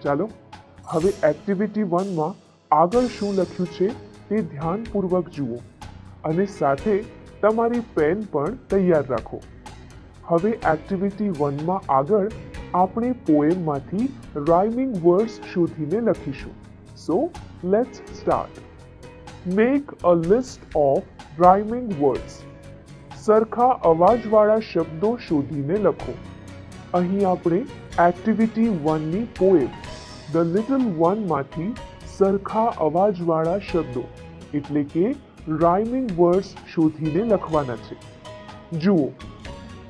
ચાલો હવે એક્ટિવિટી 1 માં આગળ શું લખ્યું છે તે ધ્યાનપૂર્વક જુઓ અને સાથે તમારી પેન પણ તૈયાર રાખો। હવે એક્ટિવિટી 1 માં આગળ આપણે પોએમમાંથી રાઇમિંગ વર્ડ્સ શોધીને લખીશું। So let's start. Make a list of rhyming words. સરખા અવાજવાળા શબ્દો શોધીને લખો। અહીં આપણે એક્ટિવિટી 1 ની પોએમ ધ લિટલ વન માંથી સરખા અવાજવાળા શબ્દો એટલે કે રાઇમિંગ વર્ડ્સ શોધીને લખવાના છે। જુઓ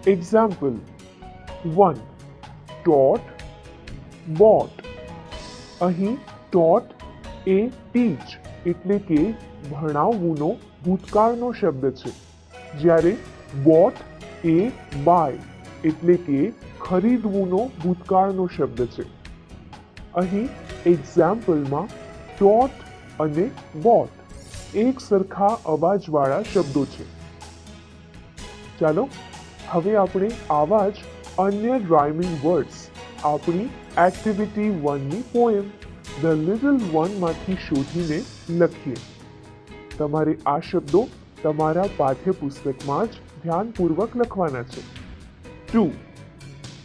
એક્ઝામ્પલ 1 taught bought। અહીં taught એ ટીચ એટલે કે ભણાવવુંનો ભૂતકાળનો શબ્દ છે, જ્યારે bought એ બાય એટલે કે ખરીદવુંનો ભૂતકાળનો શબ્દ છે। અહીં એક્ઝામ્પલમાં taught અને bought એક સરખા અવાજવાળા શબ્દો છે। ચાલો હવે આપણે આવા જ અન્ય રાઇમિંગ વર્ડ્સ આપણી એક્ટિવિટી 1 ની પોએમ ધ લિટલ વન માંથી શોધીને લખીએ। તમારે આ શબ્દો તમારા પાઠ્યપુસ્તકમાં જ ધ્યાનપૂર્વક લખવાના છે। 2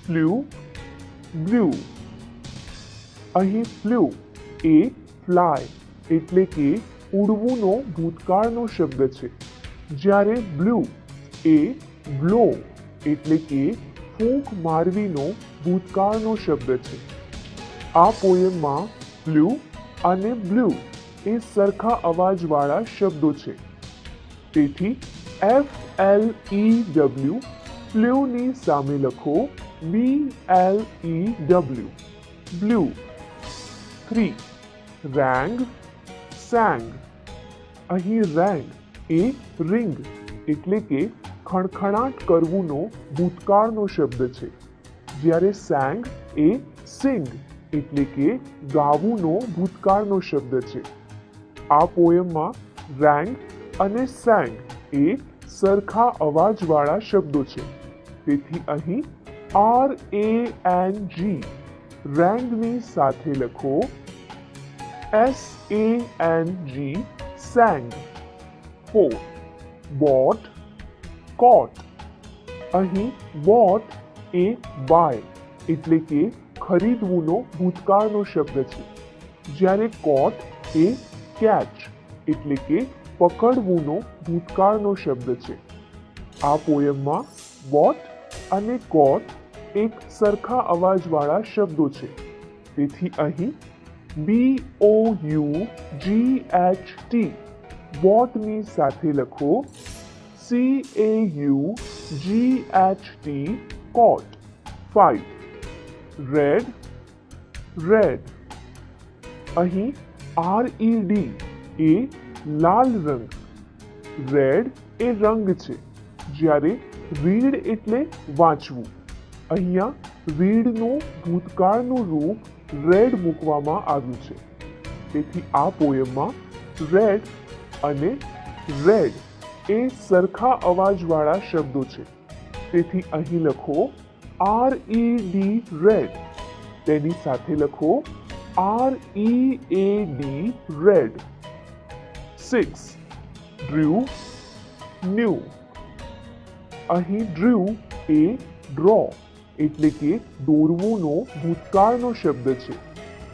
flew blew। અહીં flew એ ફ્લાય એટલે કે ઉડવુંનો ભૂતકાળનો શબ્દ છે, જ્યારે blew એ બ્લો એટલે કે ફૂંક મારવીનો ભૂતકાળનો શબ્દ છે। આ પોએમમાં flew અને blew એ સરખા અવાજવાળા શબ્દો છે, તેથી FLEW flew ની સામે લખો BLEW blew। 3 rang sang। અહીં rang એ રિંગ એટલે કે ખણખણાટ કરવુંનો ભૂતકાળનો શબ્દ છે, જ્યારે sang એ સિંગ એટલે કે ગાવુંનો ભૂતકાળનો શબ્દ છે। આ પોએમમાં rang અને sang એ સરખા અવાજવાળા શબ્દો છે, તેથી અહીં RANG rangની સાથે લખો SANG sang। 4 bought caught। અહીં bought એ બાય એટલે કે ખરીદવુંનો ભૂતકાળનો શબ્દ છે, જ્યારે caught એ કેચ એટલે કે પકડવુંનો ભૂતકાળનો શબ્દ છે। આ પોએમમાં bought અને caught એક સરખા અવાજવાળા શબ્દો છે, તેથી અહીં BOUGHT bought ની સાથે લખો CAUGHT caught। 5 red red। અહીં RED એ લાલ રંગ, રેડ એ રંગ છે, જ્યારે રીડ એટલે વાંચવું। અહીંયા રીડનું ભૂતકાળનું રૂપ રેડ મૂકવામાં આવ્યું છે, તેથી આ પોએમમાં રેડ અને રેડ એ સરખા અવાજવાળા શબ્દો છે, તેથી અહીં લખો RED રેડ, તેની સાથે લખો READ રેડ। 6 drew new। અહીં drew એ ડ્રો એટલે કે દોરવુંનો ભૂતકાળનો શબ્દ છે,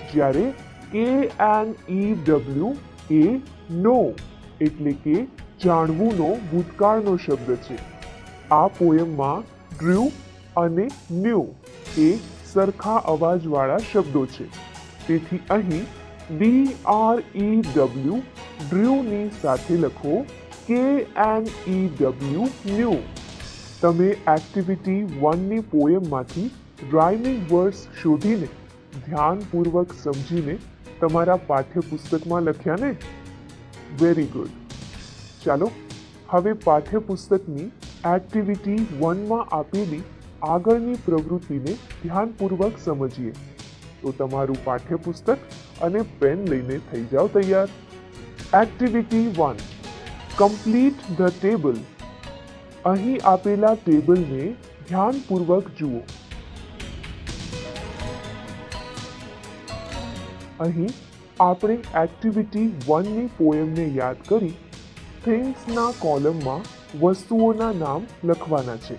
જ્યારે KNEW એ નો એટલે કે જાણવુંનો ભૂતકાળનો શબ્દ છે। આ પોએમમાં drew અને new એ સરખા અવાજવાળા શબ્દો છે, તેથી અહીં DREW drew ની સાથે લખો KNEW new। તમે એક્ટિવિટી 1 ની પોએમમાંથી રાઇમિંગ વર્ડ્સ શોધીને ધ્યાનપૂર્વક સમજીને તમારા પાઠ્યપુસ્તકમાં લખ્યા ને? Very good. ચાલો હવે પાઠ્યપુસ્તકની એક્ટિવિટી 1 માં આપેલી આગળની પ્રવૃત્તિને ધ્યાનપૂર્વક સમજીએ। તો તમારું પાઠ્યપુસ્તક અને પેન લઈને થઈ જાઓ તૈયાર। Activity 1 complete the table. અહીં આપેલા ટેબલને ધ્યાનપૂર્વક જુઓ। અહીં આપણે એક્ટિવિટી 1 ની પોયમને યાદ કરી થિંગ્સના કોલમમાં વસ્તુઓના નામ લખવાના છે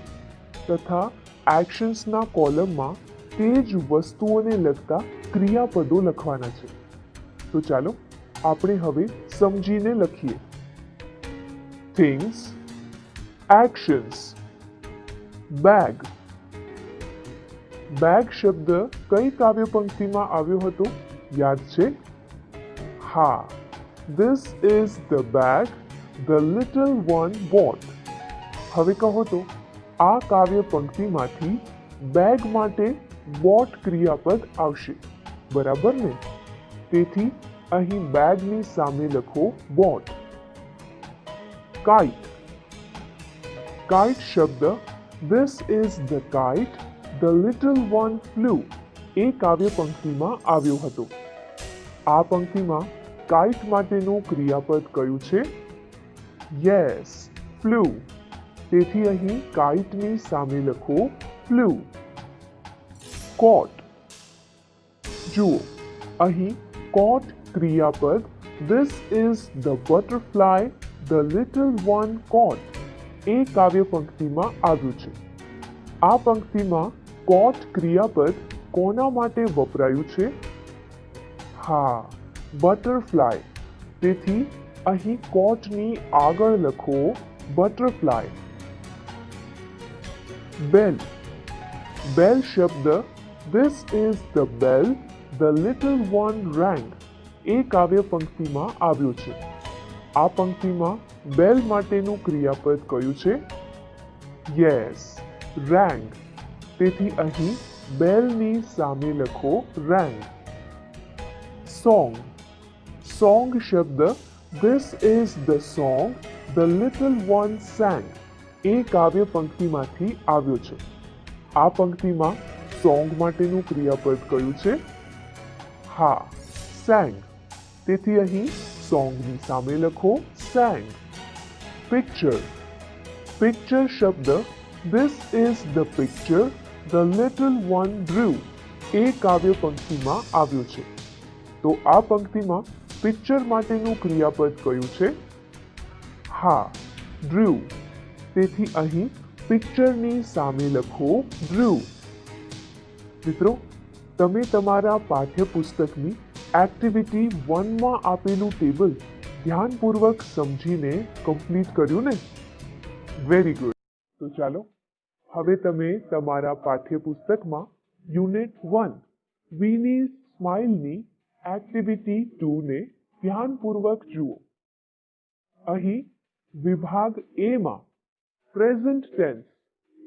તથા એક્શન્સના કોલમમાં તે જ વસ્તુઓને લગતા ક્રિયાપદો લખવાના છે. તો ચાલો આપણે હવે સમજીને લખીએ. Things, actions. બેગ. બેગ શબ્દ કઈ કાવ્ય પંક્તિમાં આવ્યો હતો? યાદ છે? હા, this is the bag the little one boat. હવે કહો તો આ કાવ્ય પંક્તિમાંથી બેગ માટે બોટ ક્રિયાપદ આવશે, બરાબર ને? તેથી અહીં બેગની સામે લખો બોટ. કાઇટ. કાઇટ શબ્દ this is the kite the little one flew એ કાવ્ય પંક્તિમાં આવ્યો હતો. આ પંક્તિમાં કાઇટ માટેનું ક્રિયાપદ કયું છે? Yes, flew. તેથી અહીં કાઇટની સામે લખો ફ્લુ. કોટ. જુઓ, અહીં કોટ ક્રિયાપદ this is the butterfly the little one caught એ કાવ્ય પંક્તિમાં આવ્યું છે. આ પંક્તિમાં કોટ ક્રિયાપદ કોના માટે વપરાયું છે? હા, બટરફ્લાય. તેથી અહીં કોટની આગળ લખો બટરફ્લાય. બેલ. બેલ શબ્દ this is the bell the little one rang એ કાવ્ય પંક્તિમાં આવ્યો છે. આ પંક્તિમાં બેલ માટેનું ક્રિયાપદ કયું છે? Yes, rang. તેથી અહીં બેલની સામે લખો રેંગ. સોંગ. સોંગ શબ્દ this is the song the little one sang એ કાવ્ય પંક્તિમાંથી આવ્યો છે. આ પંક્તિમાં સોંગ માટેનું ક્રિયાપદ કયું છે? હા, સેંગ. તેથી અહીં સોંગની સામે લખો સેંગ. પિક્ચર. પિક્ચર શબ્દ this is the picture the little one drew એ કાવ્ય પંક્તિમાં આવ્યો છે. તો આ પંક્તિમાં પિક્ચર માટેનું ક્રિયાપદ કયું છે? હા, ડ્રુ. તેથી અહીં પિક્ચરની સામે લખો ડ્રુ. મિત્રો, તમે તમારા પાઠ્યપુસ્તકની એક્ટિવિટી 1 માં આપેલું ટેબલ ધ્યાનપૂર્વક સમજીને કમ્પ્લીટ કર્યું ને? Very good. તો ચાલો હવે તમે તમારા પાઠ્યપુસ્તકમાં યુનિટ 1 વીની સ્માઇલની એક્ટિવિટી 2 ને ધ્યાનપૂર્વક જુઓ. અહીં વિભાગ એ માં પ્રેઝન્ટ ટેન્સ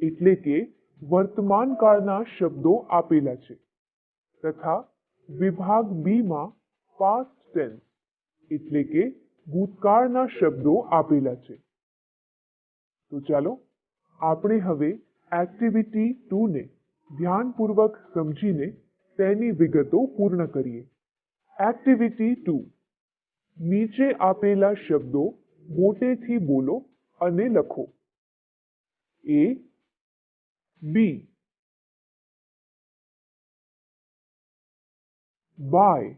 એટલે કે વર્તમાન કાળના શબ્દો આપેલા છે તથા વિભાગ બી માં પાસ્ટ ટેન્સ એટલે કે ભૂતકાળના શબ્દો આપેલા છે. તો ચાલો આપણે હવે એક્ટિવિટી 2 ને ધ્યાનપૂર્વક સમજીને તેની વિગતો પૂર્ણ કરીએ. એક્ટિવિટી 2. નીચે આપેલા શબ્દો મોટેથી બોલો અને લખો. એ, બી. બાય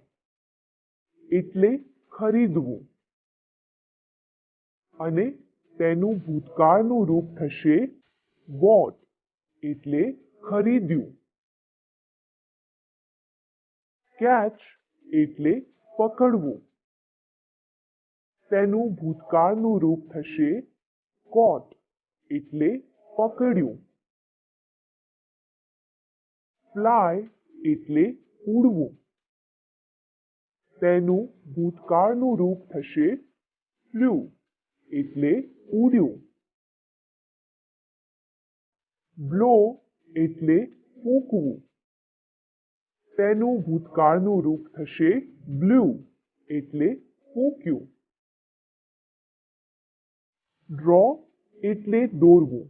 એટલે ખરીદવું અને તેનું ભૂતકાળનું રૂપ થશે બોટ એટલે ખરીદ્યું. કેચ એટલે પકડવું. તેનું ભૂતકાળનું રૂપ થશે કોટ એટલે પકડ્યું. ફ્લાય એટલે ઉડવું. તેનું ભૂતકાળનું રૂપ થશે ફ્લુ એટલે ઉડ્યું. બ્લો એટલે ફૂંકવું. તેનું ભૂતકાળનું રૂપ થશે બ્લુ એટલે ફૂંક્યું. ડ્રો એટલે દોરવું.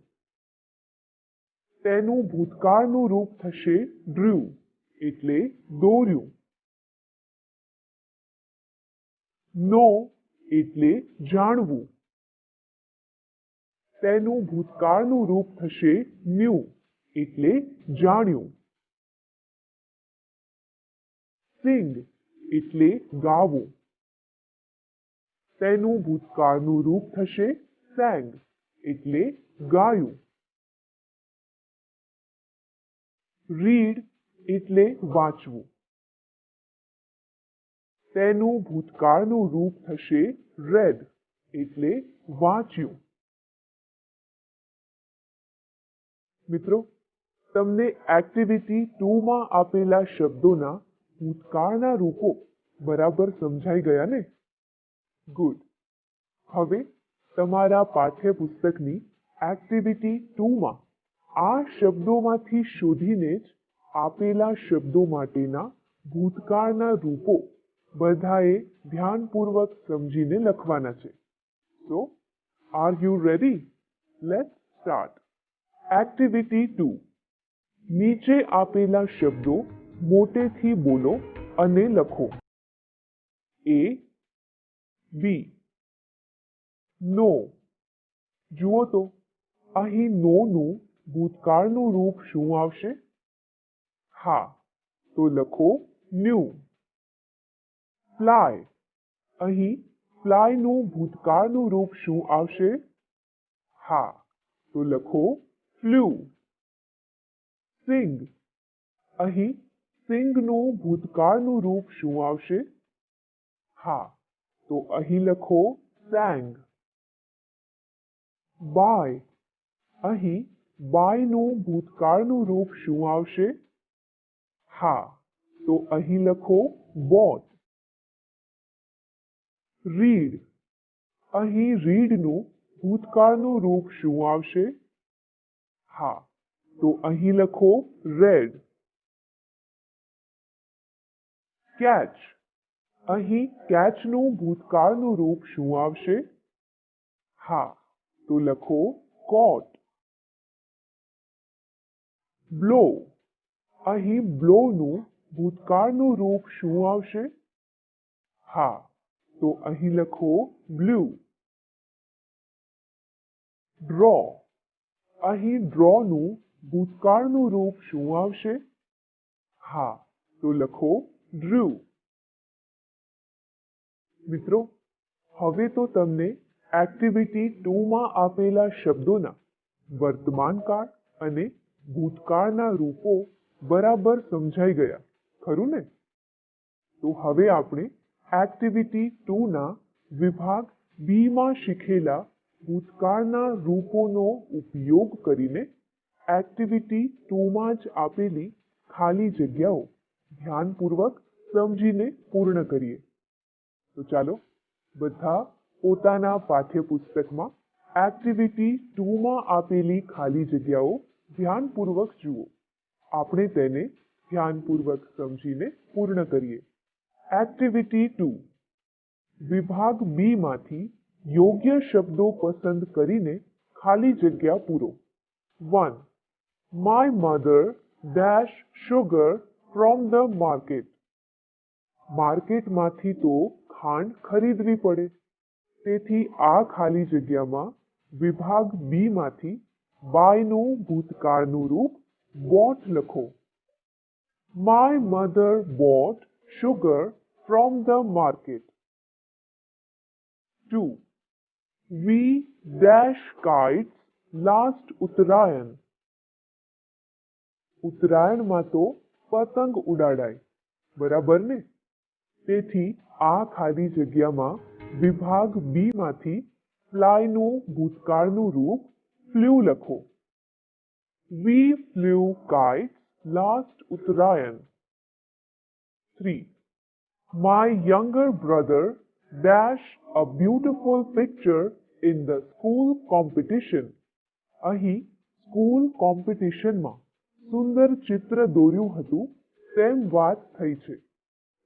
તેનું ભૂતકાળનું રૂપ થશે ડ્રુ એટલે દોર્યું. નો એટલે જાણવું. તેનું ભૂતકાળનું રૂપ થશે ન્યુ એટલે જાણ્યું. સિંગ એટલે ગાવું. તેનું ભૂતકાળનું રૂપ થશે sang એટલે ગાયું. રીડ એટલે વાંચવું. તેનું ભૂતકાળનું રૂપ થશે read એટલે વાંચ્યું. મિત્રો, તમને એક્ટિવિટી 2 માં આપેલા શબ્દોના ભૂતકાળના રૂપો બરાબર સમજાઈ ગયા ને? ગુડ. હવે તમારા પાઠ્યપુસ્તકની એક્ટિવિટી 2 માં આ શબ્દોમાંથી શોધીને જ આપેલા શબ્દો માટેના ભૂતકાળના રૂપો બધાએ ધ્યાનપૂર્વક સમજીને લખવાના છે. So are you ready? Let's start. Activity 2. નીચે આપેલા શબ્દો મોટેથી બોલો અને લખો. A, B. નો. જુઓ તો અહીં નો નું ભૂતકાળનું રૂપ શું આવશે? હા, તો લખો ન્યૂ. ફ્લાય. અહીં ફ્લાયનું ભૂતકાળનું રૂપ શું આવશે? હા, તો લખો ફ્લ્યુ. સિંગ. અહીં સિંગનું ભૂતકાળનું રૂપ શું આવશે? હા, તો અહીં લખો sang. બાય. અહીં બાયનું ભૂતકાળનું રૂપ શું આવશે? હા, તો અહીં લખો bought. રીડ. અહીં રીડનું ભૂતકાળનું રૂપ શું આવશે? હા, તો અહીં લખો read. કેચ. અહીં કેચનું ભૂતકાળનું રૂપ શું આવશે? હા, તો લખો caught. બ્લો. અહીં બ્લોનું ભૂતકાળનું રૂપ શું આવશે? હા, તો અહીં લખો બ્લુ. ડ્રો. અહીં ડ્રોનું ભૂતકાળનું રૂપ શું આવશે? હા, તો લખો drew. મિત્રો, હવે તો તમને એક્ટિવિટી 2 માં આપેલા શબ્દોના વર્તમાનકાળ અને ભૂતકાળના રૂપો બરાબર સમજાઈ ગયા, ખરું ને? તો હવે આપણે એક્ટિવિટી 2 ના વિભાગ બી માં શીખેલા ભૂતકાળના રૂપોનો ઉપયોગ કરીને એક્ટિવિટી 2 માં જ આપેલી ખાલી જગ્યાઓ ધ્યાનપૂર્વક સમજીને પૂર્ણ કરીએ. તો ચાલો બધા પોતાના પાઠ્યપુસ્તકમાં એક્ટિવિટી 2 માં આપેલી ખાલી જગ્યાઓ ધ્યાનપૂર્વક જુઓ. આપણે તેને ધ્યાનપૂર્વક સમજીને પૂર્ણ કરીએ. એક્ટિવિટી 2. વિભાગ બી માંથી યોગ્ય શબ્દો પસંદ કરીને ખાલી જગ્યા પૂરો. 1. My mother dash sugar from the market. માર્કેટમાંથી તો ખાંડ ખરીદવી પડે, તેથી આ ખાલી જગ્યામાં વિભાગ બી માંથી બાયનું ભૂતકાળનું રૂપ bought લખો. My mother bought sugar from the market. 2. We dash kites last Uttarayan. ઉત્તરાયણમાં તો પતંગ ઉડાડાય, બરાબર ને? તેથી આ ખાલી જગ્યામાં વિભાગ બી માંથી ફ્લાયનું ભૂતકાળનું રૂપ ફ્લ્યુ લખો. We flew kites last Uttarayan. 3. My younger brother dash a beautiful picture in the school competition. અહીં સ્કૂલ કોમ્પિટિશનમાં સુંદર ચિત્ર દોર્યું હતું તેમ વાત થઈ છે.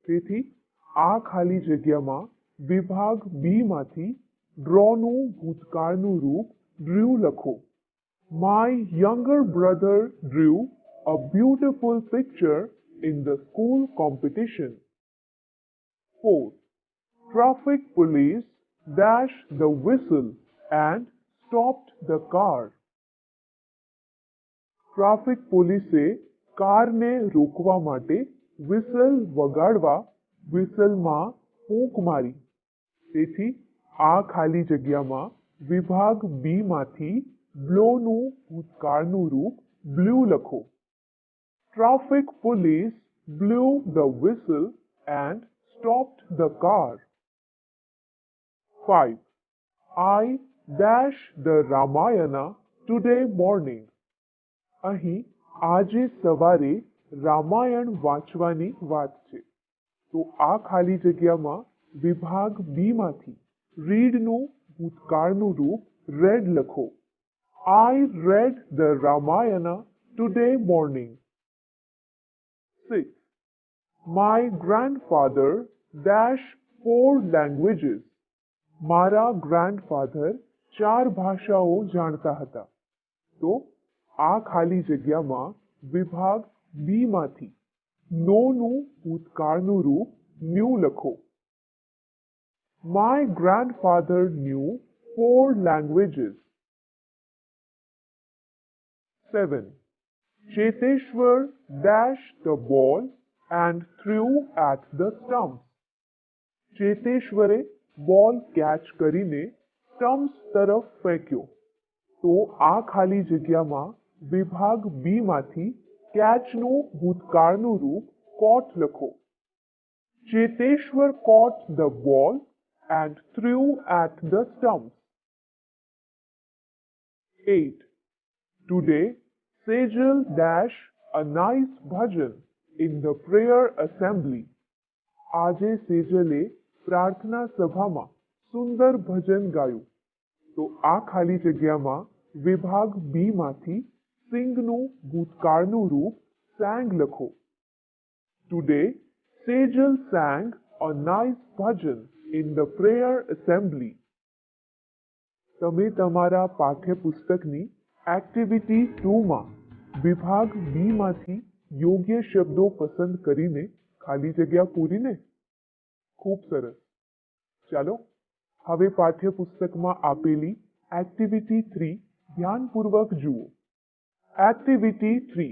તેથી આ ખાલી જગ્યામાં વિભાગ બી માંથી ડ્રોનું ભૂતકાળનું રૂપ drew લખો. My younger brother drew a beautiful picture in the school competition. 4. Traffic police dashed the whistle and stopped the car. Traffic પોલીસે કારને રોકવા માટે વિસલ વગાડવા વિસલમાં ફૂંક મારી. તેથી આ ખાલી જગ્યામાં વિભાગ બી માંથી બ્લોનું ભૂતકાળનું રૂપ બ્લ્યુ લખો. Traffic police blew the whistle and stopped the car. 5. I dash the Ramayana today morning. અહીં આજે સવારે રામાયણ વાંચવાની વાત છે. તો આ ખાલી જગ્યામાં વિભાગ બી માંથી રીડનું ભૂતકાળનું રૂપ રેડ લખો. I read the Ramayana today morning. 6. My grandfather dash 4 languages. મારા ગ્રાન્ડફાધર 4 ભાષાઓ જાણતા હતા. તો આ ખાલી જગ્યામાં વિભાગ બી માંથી નોનું ભૂતકાળનું રૂપ ન્યૂ લખો. My grandfather knew 4 languages. 7. Cheteshwar dashed the ball and threw at the stumps. ચેતેશ્વરે બોલ કેચ કરીને સ્ટમ્પ્સ તરફ ફેંક્યો. તો આ ખાલી જગ્યામાં વિભાગ બી માંથી કેચનું ભૂતકાળનું રૂપ કોટ લખો. Cheteshwar caught the ball and threw at the stumps. 8. Today, Sejal dash a nice bhajan in the prayer assembly. આજે સેજલે પ્રાર્થના સભામાં સુંદર ભજન ગાયું. તો આ ખાલી જગ્યામાં વિભાગ બી માંથી સિંગનું ભૂતકાળનું રૂપ sang લખો. Today, Sejal sang a nice bhajan in the prayer assembly. તમે તમારા પાઠ્યપુસ્તકની એક્ટિવિટી 2 માં વિભાગ બી માંથી યોગ્ય શબ્દો પસંદ કરીને ખાલી જગ્યા પૂરીને. ખૂબ સરસ. ચાલો હવે પાઠ્યપુસ્તકમાં આપેલી એક્ટિવિટી 3 ધ્યાનપૂર્વક જુઓ. Activity 3.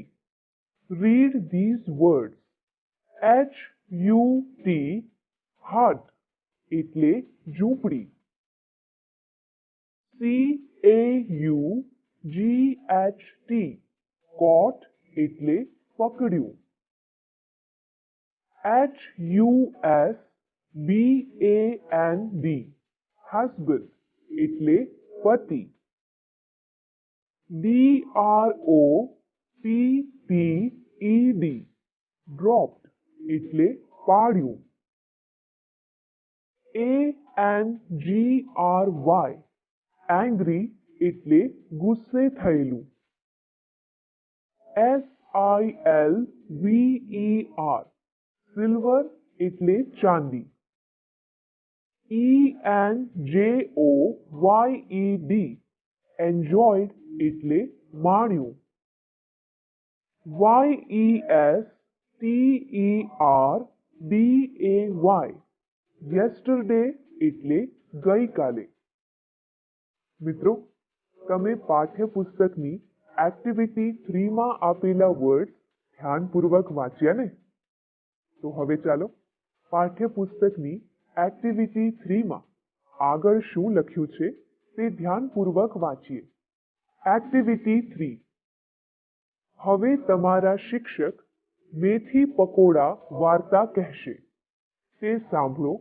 Read these words. HUT hut એટલે ઝૂંપડી. CAUGHT કોટ એટલે પકડ્યું. HUSBAND husband એટલે પતિ. DROPPED dropped એટલે પાડ્યું. ANGRY angry એટલે ગુસ્સે થયેલું. SILVER સિલ્વર એટલે ચાંદી. ENJOYED enjoyed એટલે માણ્યું. YESTERDAY yesterday એટલે ગઈકાલે. મિત્રો, તમે પાઠ્યપુસ્તકની એક્ટિવિટી 3 માં આપેલા વર્ડ ધ્યાનપૂર્વક વાંચ્યા ને? તો હવે ચાલો પાઠ્યપુસ્તકની એક્ટિવિટી 3 માં આગળ શું લખ્યું છે તે ધ્યાનપૂર્વક વાંચીએ. એક્ટિવિટી 3. હવે તમારા શિક્ષક મેથી પકોડા વાર્તા કહેશે. તે સાંભળો.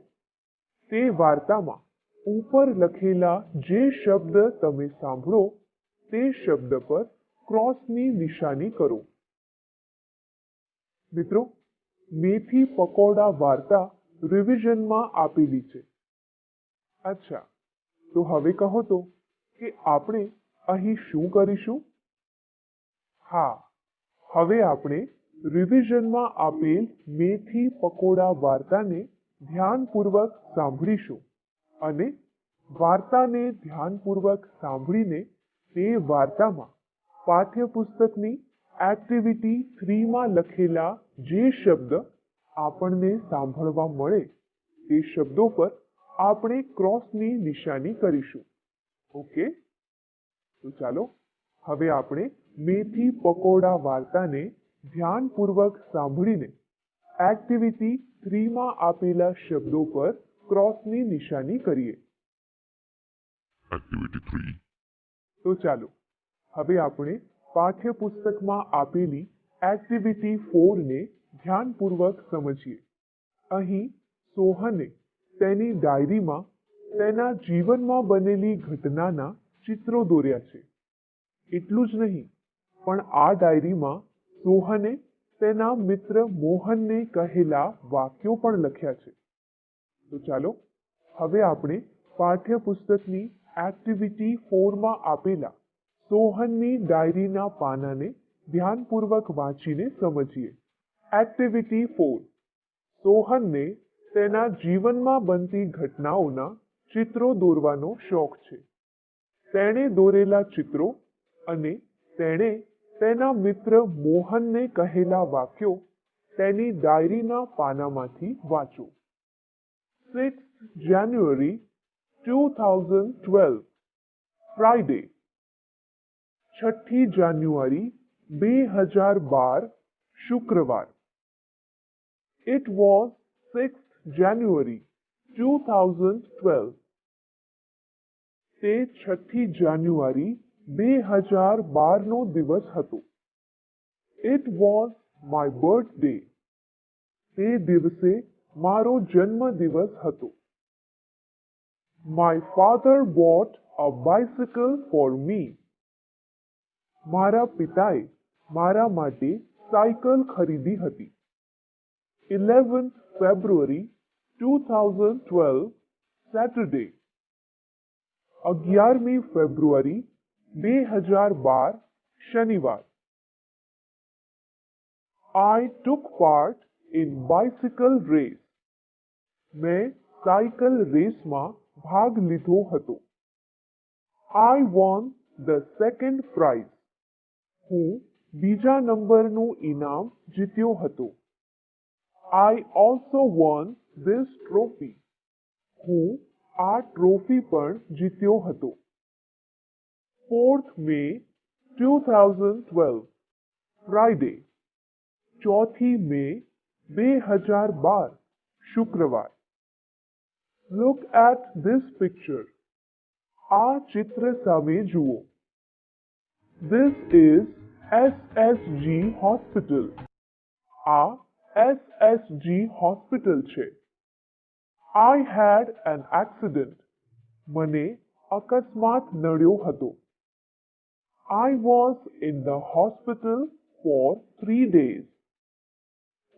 તે વાર્તામાં ઉપર લખેલા જે શબ્દ તમે સાંભળો તે શબ્દ પર ક્રોસની નિશાની કરો. મિત્રો, મેથી પકોડા વાર્તા રિવિઝનમાં આપેલી છે. અચ્છા, તો હવે કહો તો કે આપણે અહીં શું કરીશું? હા, હવે આપણે રિવિઝનમાં આપેલ મેથી પકોડા વાર્તાને ધ્યાનપૂર્વક સાંભળીશું અને વાર્તાને ધ્યાનપૂર્વક સાંભળીને તે વાર્તામાં પાઠ્યપુસ્તકની એક્ટિવિટી 3 માં લખેલા જે શબ્દ આપણને સાંભળવા મળે તે શબ્દો પર આપણે ક્રોસની નિશાની કરીશું. ઓકે? તો ચાલો હવે આપણે મેથી પકોડા વાર્તાને ધ્યાનપૂર્વક સાંભળીને એક્ટિવિટી 3 માં આપેલા શબ્દો પર ક્રોસની નિશાની કરીએ. Activity 3. તો ચાલો હવે આપણે પાઠ્યપુસ્તકમાં આપેલી એક્ટિવિટી 4 ને ધ્યાનપૂર્વક સમજીએ. અહીં સોહને તેની ડાયરીમાં તેના જીવનમાં બનેલી ઘટનાના ચિત્રો દોર્યા છે. એટલું જ નહીં, પણ આ ડાયરીમાં સોહને તેના મિત્ર મોહનને કહેલા વાક્યો પણ લખ્યા છે. તો ચાલો હવે આપણે પાઠ્યપુસ્તકની એક્ટિવિટી 4 માં આપેલા સોહનની ડાયરીના પાનાને ધ્યાનપૂર્વક વાંચીને સમજીએ. એક્ટિવિટી 4. સોહનને તેના જીવનમાં બનતી ઘટનાઓના ચિત્રો દોરવાનો શોખ છે. તેણે દોરેલા ચિત્રો અને તેણે તેના મિત્ર મોહનને કહેલા વાક્યો તેની ડાયરીના પાનામાંથી વાંચો. 6th January 2012 Friday. 6ઠી જાન્યુઆરી 2012 શુક્રવાર. It was 6th January 2012. તે 6ઠી જાન્યુઆરી 2012 નો દિવસ હતો. It was my birthday. તે દિવસે મારો જન્મદિવસ હતો. My father bought a bicycle for me. મારા પિતાએ મારા માટે સાયકલ ખરીદી હતી. 11th February 2012 Saturday. 11મી ફેબ્રુઆરી 2012 શનિવાર. I took part in bicycle race. મેં સાયકલ રેસમાં ભાગ લીધો હતો. I won the second prize. હું બીજા નંબરનું ઇનામ જીત્યો હતો. I also won this trophy. હું આ ટ્રોફી પણ જીત્યો હતો. 4th May 2012 Friday. 4થી મે 2012 શુક્રવાર. Look at this picture. આ ચિત્ર સામે જુઓ. This is SSG Hospital. આ SSG Hospital છે. I had an accident. મને અકસ્માત નડ્યો હતો. I was in the hospital for 3 days.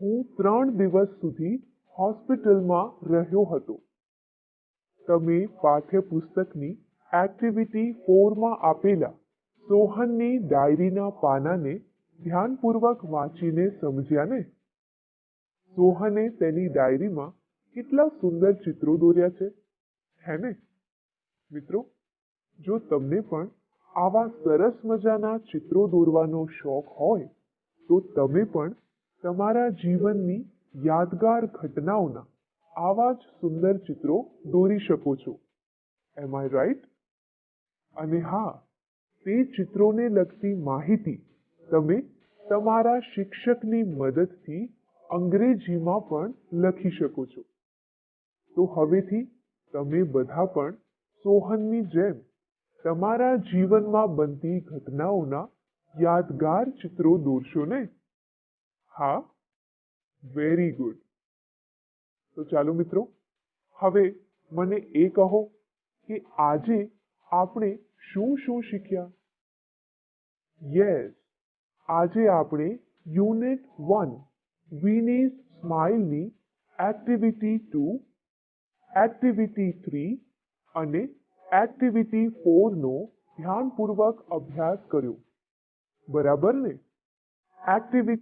હું 3 દિવસ સુધી હોસ્પિટલમાં રહ્યો હતો. તમે પાઠ્યપુસ્તકની એક્ટિવિટી 4 માં આપેલા સોહનની ડાયરીના પાનાને ધ્યાનપૂર્વક વાંચીને સમજ્યા ને? સોહને તેની ડાયરીમાં કેટલા સુંદર ચિત્રો દોર્યા છે, હે ને? મિત્રો, જો તમને પણ આવા સરસ મજાના ચિત્રો દોરવાનો શોખ હોય તો તમે પણ તમારા જીવનની યાદગાર ઘટનાઓના આવા જ સુંદર ચિત્રો દોરી શકો છો. એમ આઈ રાઈટ? અને હા, તે ચિત્રોને લગતી માહિતી તમે તમારા શિક્ષકની મદદથી અંગ્રેજીમાં પણ લખી શકો છો. તો હવેથી તમે બધા પણ સોહનની જેમ તમારા જીવનમાં બનતી ઘટનાઓના યાદગાર ચિત્રો દોરશો ને? હા, વેરી ગુડ. તો ચાલો મિત્રો, હવે મને એ કહો કે આજે આપણે શું શું શીખ્યા? યસ, આજે આપણે યુનિટ 1 વિનીઝ સ્માઇલની એક્ટિવિટી 2, એક્ટિવિટી 3 અને એક્ટિવિટી 4 નો ધ્યાનપૂર્વક અભ્યાસ કર્યો. બરાબર ને? એક્ટિવિટી